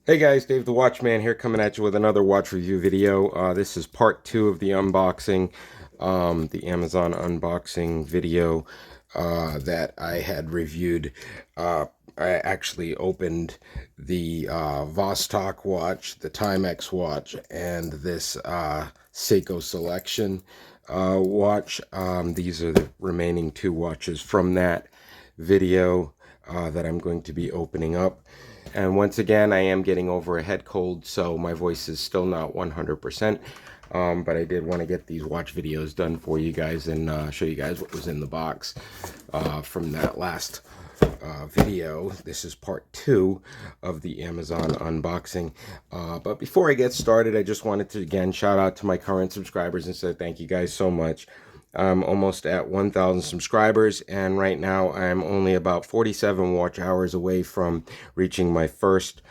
Hey guys, Dave the Watchman here, coming at you with another watch review video. This is part 2 of the unboxing, the Amazon unboxing video that I had reviewed. I actually opened the Vostok watch, the Timex watch, and this Seiko Selection watch. These are the remaining two watches from that video that I'm going to be opening up. And once again, I am getting over a head cold, so my voice is still not 100%. But I did want to get these watch videos done for you guys and show you guys what was in the box from that last video. This is part 2 of the Amazon unboxing. But before I get started, I just wanted to again shout out to my current subscribers and say thank you guys so much. I'm almost at 1,000 subscribers, and right now I'm only about 47 watch hours away from reaching my first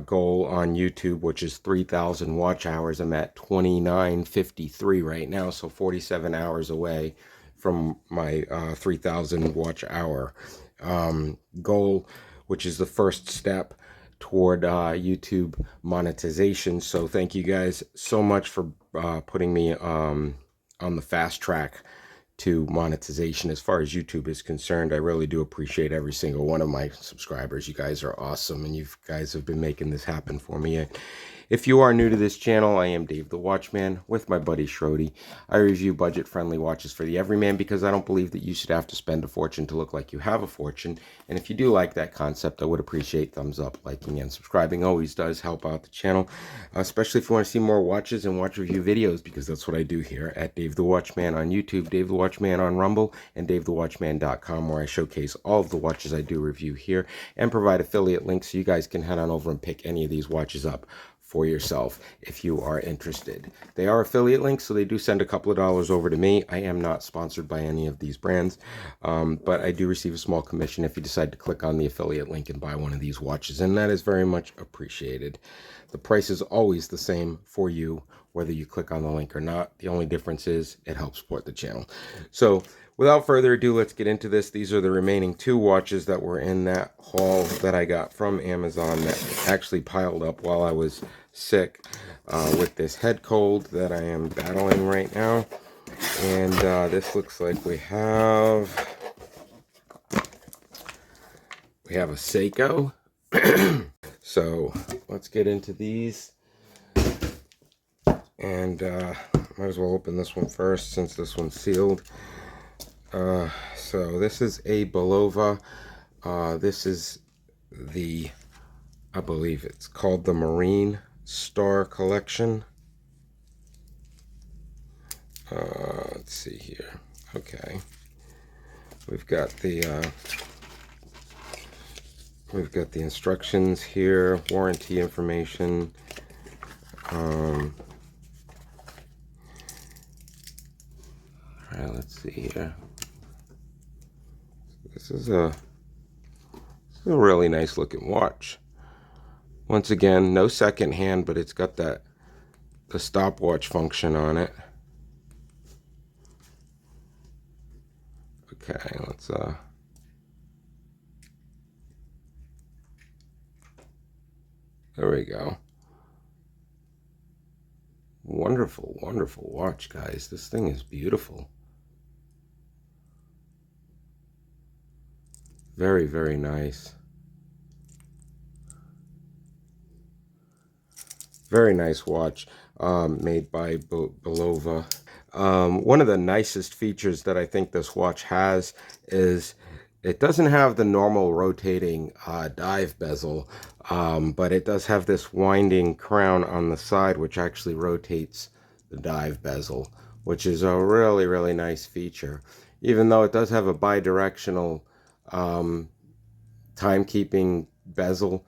goal on YouTube, which is 3,000 watch hours. I'm at 2953 right now, so 47 hours away from my 3,000 watch hour goal, which is the first step toward YouTube monetization. So thank you guys so much for putting me on the fast track to monetization as far as YouTube is concerned. I really do appreciate every single one of my subscribers. You guys are awesome, and you guys have been making this happen for me. If you are new to this channel, I am Dave the Watchman with my buddy Shrody. I review budget-friendly watches for the everyman because I don't believe that you should have to spend a fortune to look like you have a fortune. And if you do like that concept, I would appreciate thumbs up, liking, and subscribing. Always does help out the channel, especially if you want to see more watches and watch review videos, because that's what I do here at Dave the Watchman on YouTube, Dave the Watchman on Rumble, and DaveTheWatchman.com, where I showcase all of the watches I do review here and provide affiliate links so you guys can head on over and pick any of these watches up for yourself if you are interested. They are affiliate links, so they do send a couple of dollars over to me. I am not sponsored by any of these brands, but I do receive a small commission if you decide to click on the affiliate link and buy one of these watches, and that is very much appreciated. The price is always the same for you, whether you click on the link or not. The only difference is it helps support the channel. So without further ado, let's get into this. These are the remaining two watches that were in that haul that I got from Amazon that actually piled up while I was sick with this head cold that I am battling right now. And this looks like we have a Seiko. So let's get into these, and might as well open this one first since this one's sealed. So this is a Bulova. This is the, I believe it's called the Marine Star collection. Let's see here. Okay, we've got the instructions here, warranty information. All right, let's see here. This is a really nice looking watch. Once again, no second hand, but it's got the stopwatch function on it. Okay, let's there we go. Wonderful, wonderful watch, guys. This thing is beautiful. Very, very nice. Very nice watch, made by Bulova. One of the nicest features that I think this watch has is it doesn't have the normal rotating dive bezel, but it does have this winding crown on the side, which actually rotates the dive bezel, which is a really, really nice feature. Even though it does have a bidirectional timekeeping bezel,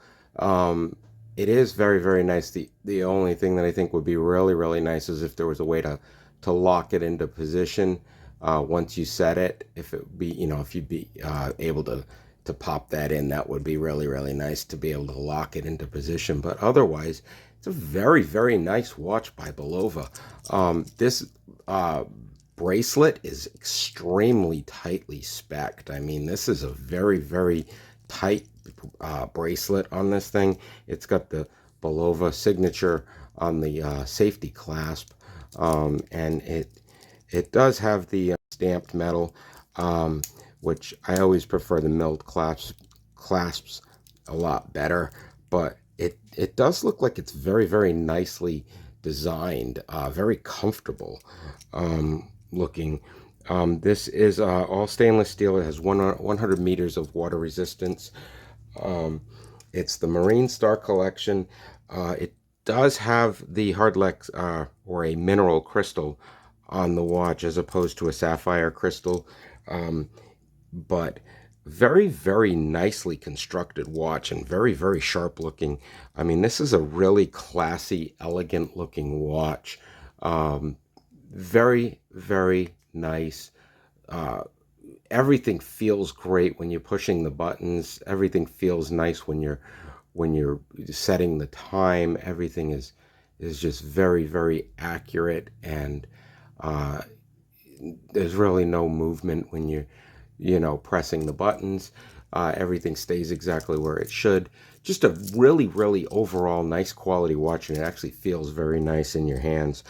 it is very, very nice. The only thing that I think would be really, really nice is if there was a way to lock it into position once you set it. If it be, if you'd be able to pop that in, that would be really, really nice to be able to lock it into position. But otherwise, it's a very, very nice watch by Bulova. This bracelet is extremely tightly specced. I mean, this is a very, very tight bracelet on this thing. It's got the Bulova signature on the safety clasp, and it does have the stamped metal, which I always prefer the milled clasps a lot better, but it does look like it's very nicely designed, very comfortable looking. This is all stainless steel. It has 100 meters of water resistance. It's the Marine Star collection. It does have the hardlex or a mineral crystal on the watch as opposed to a sapphire crystal, but very nicely constructed watch and very sharp looking. I mean, this is a really classy, elegant looking watch. Very nice. Everything feels great when you're pushing the buttons. Everything feels nice when you're setting the time. Everything is just very accurate, and there's really no movement when you're pressing the buttons. Everything stays exactly where it should. Just a really overall nice quality watch, and it actually feels very nice in your hands.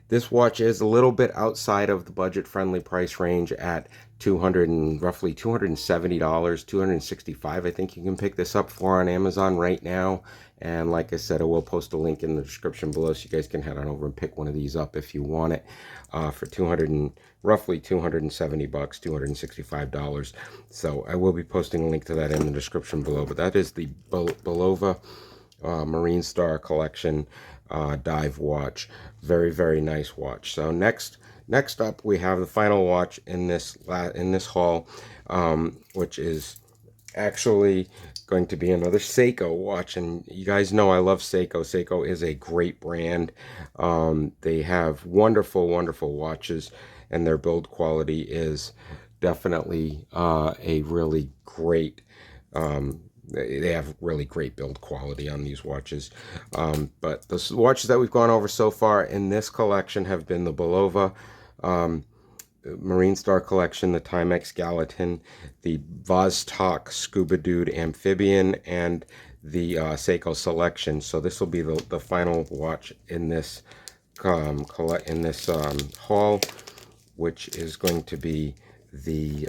This watch is a little bit outside of the budget-friendly price range at roughly $270, $265. I think you can pick this up for on Amazon right now. And like I said, I will post a link in the description below so you guys can head on over and pick one of these up if you want it, for roughly $270, $265. So I will be posting a link to that in the description below. But that is the Bulova Marine Star collection dive watch. Very nice watch. So next up, we have the final watch in this haul, which is actually going to be another Seiko watch. And you guys know I love Seiko. Seiko is a great brand. They have wonderful watches, and their build quality is definitely a really great. They have really great build quality on these watches. But the watches that we've gone over so far in this collection have been the Bulova Marine Star collection, the Timex Gallatin, the Vostok Scuba Dude Amphibian, and the Seiko Selection. So this will be the final watch in this haul, which is going to be the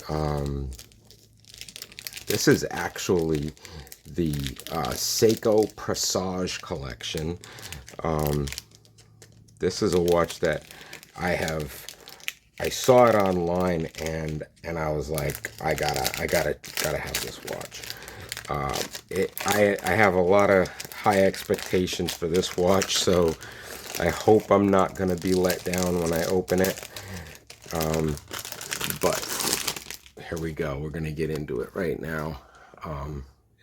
this is actually the Seiko Presage collection. This is a watch that I saw it online, and I was like, I gotta have this watch. I have a lot of high expectations for this watch, so I hope I'm not gonna be let down when I open it. But here we go. We're gonna get into it right now.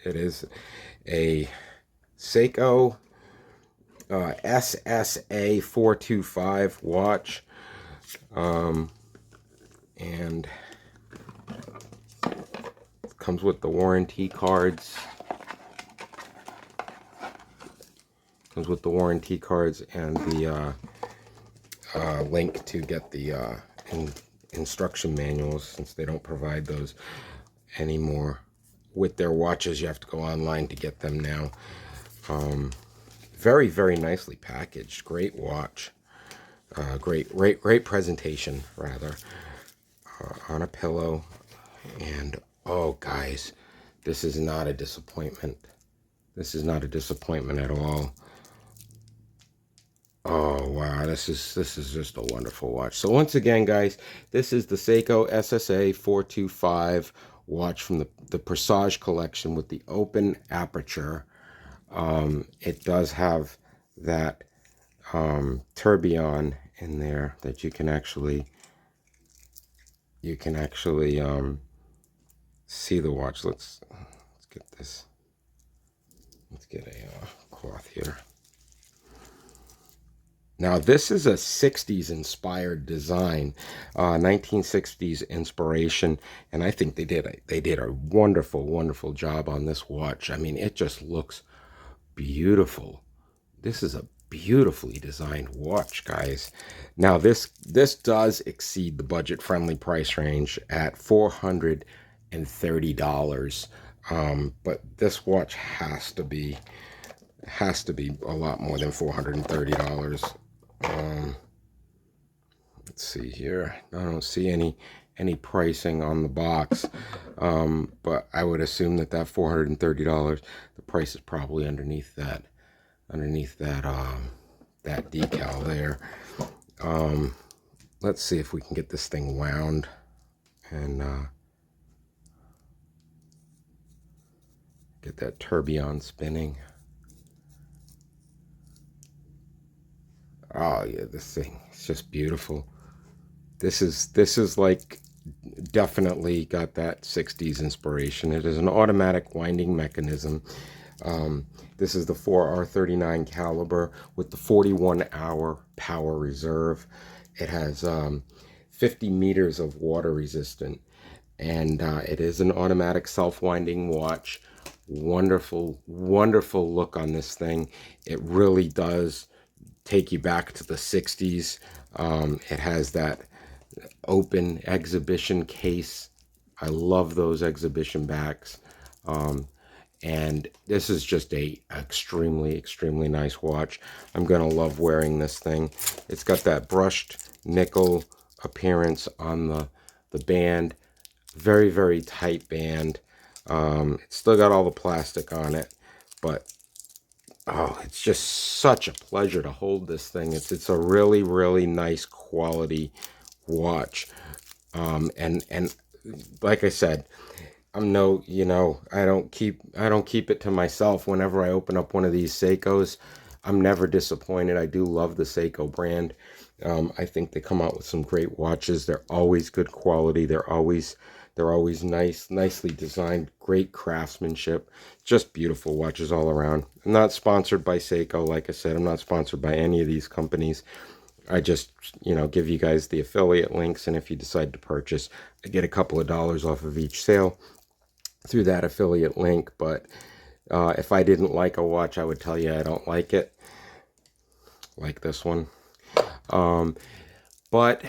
It is a Seiko SSA 425 watch, and it comes with the warranty cards. And the link to get the instruction manuals, since they don't provide those anymore with their watches. You have to go online to get them now. Very nicely packaged. Great watch. Great presentation, rather. On a pillow. And oh guys, this is not a disappointment. This is not a disappointment at all. Oh wow, this is just a wonderful watch. So once again, guys, this is the Seiko SSA 425 watch from the Presage collection with the open aperture. It does have that tourbillon in there that you can actually see the watch. Let's get this. Let's get a cloth here. Now this is a 60s inspired design, 1960s inspiration, and I think they did a wonderful job on this watch. I mean, it just looks beautiful. This is a beautifully designed watch, guys. Now this does exceed the budget friendly price range at $430, but this watch has to be It has to be a lot more than $430. Let's see here. I don't see any pricing on the box, but I would assume that $430, the price is probably underneath that that decal there. Let's see if we can get this thing wound and get that tourbillon spinning. Oh yeah, this thing, it's just beautiful. This is like definitely got that 60s inspiration. It is an automatic winding mechanism. This is the 4R39 caliber with the 41-hour power reserve. It has 50 meters of water resistant, and it is an automatic self-winding watch. Wonderful, wonderful look on this thing. It really does take you back to the 60s. It has that open exhibition case. I love those exhibition backs. And this is just a extremely nice watch. I'm gonna love wearing this thing. It's got that brushed nickel appearance on the band. Very tight band. It's still got all the plastic on it, but oh, it's just such a pleasure to hold this thing. It's a really nice quality watch. And like I said, I'm no, I don't keep it to myself. Whenever I open up one of these Seikos, I'm never disappointed. I do love the Seiko brand. I think they come out with some great watches. They're always good quality. They're always nicely designed, great craftsmanship, just beautiful watches all around. I'm not sponsored by Seiko. Like I said, I'm not sponsored by any of these companies. I just, give you guys the affiliate links, and if you decide to purchase, I get a couple of dollars off of each sale through that affiliate link. But if I didn't like a watch, I would tell you I don't like it, like this one. But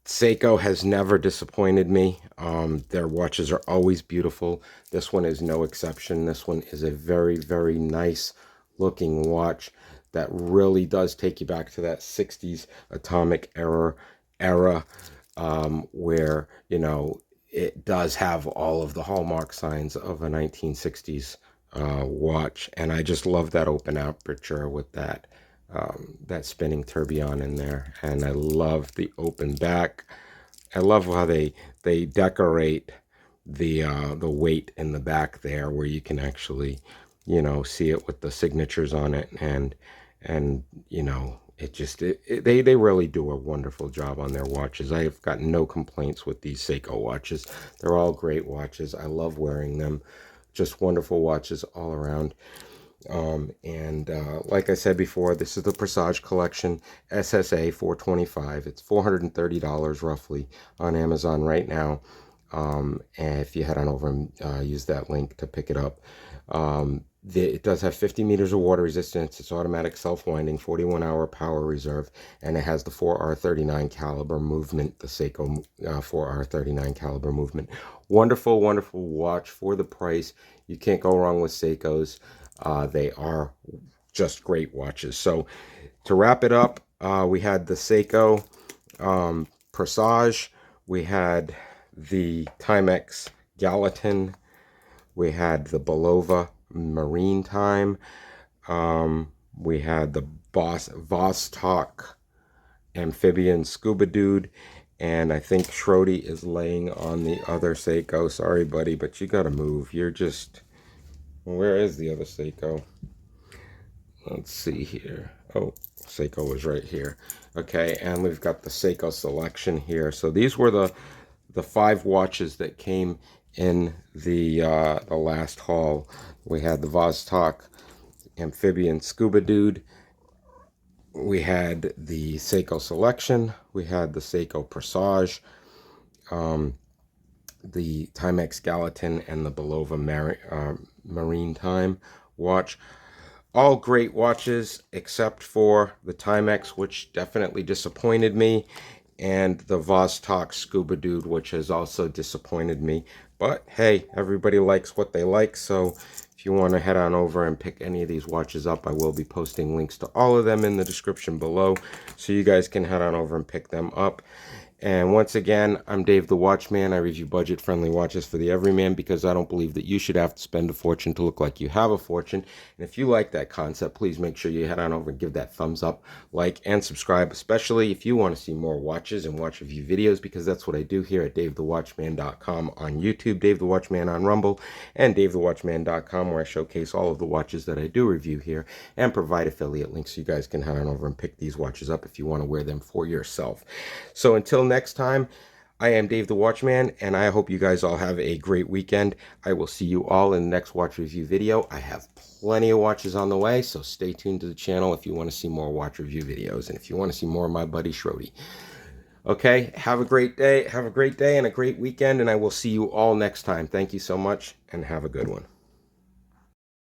Seiko has never disappointed me. Their watches are always beautiful. This one is no exception. This one is a very nice looking watch that really does take you back to that 60s atomic era, where, it does have all of the hallmark signs of a 1960s watch. And I just love that open aperture with that spinning tourbillon in there. And I love the open back. I love how they decorate the weight in the back there, where you can actually, see it with the signatures on it. And it just, they really do a wonderful job on their watches. I have got no complaints with these Seiko watches. They're all great watches. I love wearing them. Just wonderful watches all around. Like I said before, this is the Presage collection, SSA 425. It's $430 roughly on Amazon right now. And if you head on over and use that link to pick it up. It does have 50 meters of water resistance. It's automatic self-winding, 41-hour power reserve, and it has the 4R39 caliber movement, the Seiko 4R39 caliber movement. Wonderful watch for the price. You can't go wrong with Seikos. They are just great watches. So to wrap it up, we had the Seiko Presage, we had the Timex Gallatin, we had the Bulova Marine Time, we had the Vostok Amphibian Scuba Dude, and I think Shrody is laying on the other Seiko. Sorry, buddy, but you gotta move. You're just... Where is the other Seiko? Let's see here. Oh, Seiko was right here. Okay, and we've got the Seiko selection here. So these were the 5 watches that came in the last haul. We had the Vostok Amphibian Scuba Dude. We had the Seiko selection. We had the Seiko Presage. The Timex Gallatin and the Bulova Marine Time watch. All great watches except for the Timex, which definitely disappointed me, and the Vostok Scuba Dude, which has also disappointed me. But hey, everybody likes what they like, so If you want to head on over and pick any of these watches up, I will be posting links to all of them in the description below, so you guys can head on over and pick them up. And once again, I'm Dave the Watchman. I review budget-friendly watches for the everyman because I don't believe that you should have to spend a fortune to look like you have a fortune. And if you like that concept, please make sure you head on over and give that thumbs up, like, and subscribe, especially if you want to see more watches and watch review videos, because that's what I do here at DaveTheWatchman.com on YouTube, Dave the Watchman on Rumble, and DaveTheWatchman.com, where I showcase all of the watches that I do review here and provide affiliate links so you guys can head on over and pick these watches up if you want to wear them for yourself. So until next time, I am Dave the Watchman, and I hope you guys all have a great weekend. I will see you all in the next watch review video. I have plenty of watches on the way, so stay tuned to the channel if you want to see more watch review videos and if you want to see more of my buddy Schrodey. Okay, have a great day and a great weekend, and I will see you all next time. Thank you so much, and have a good one.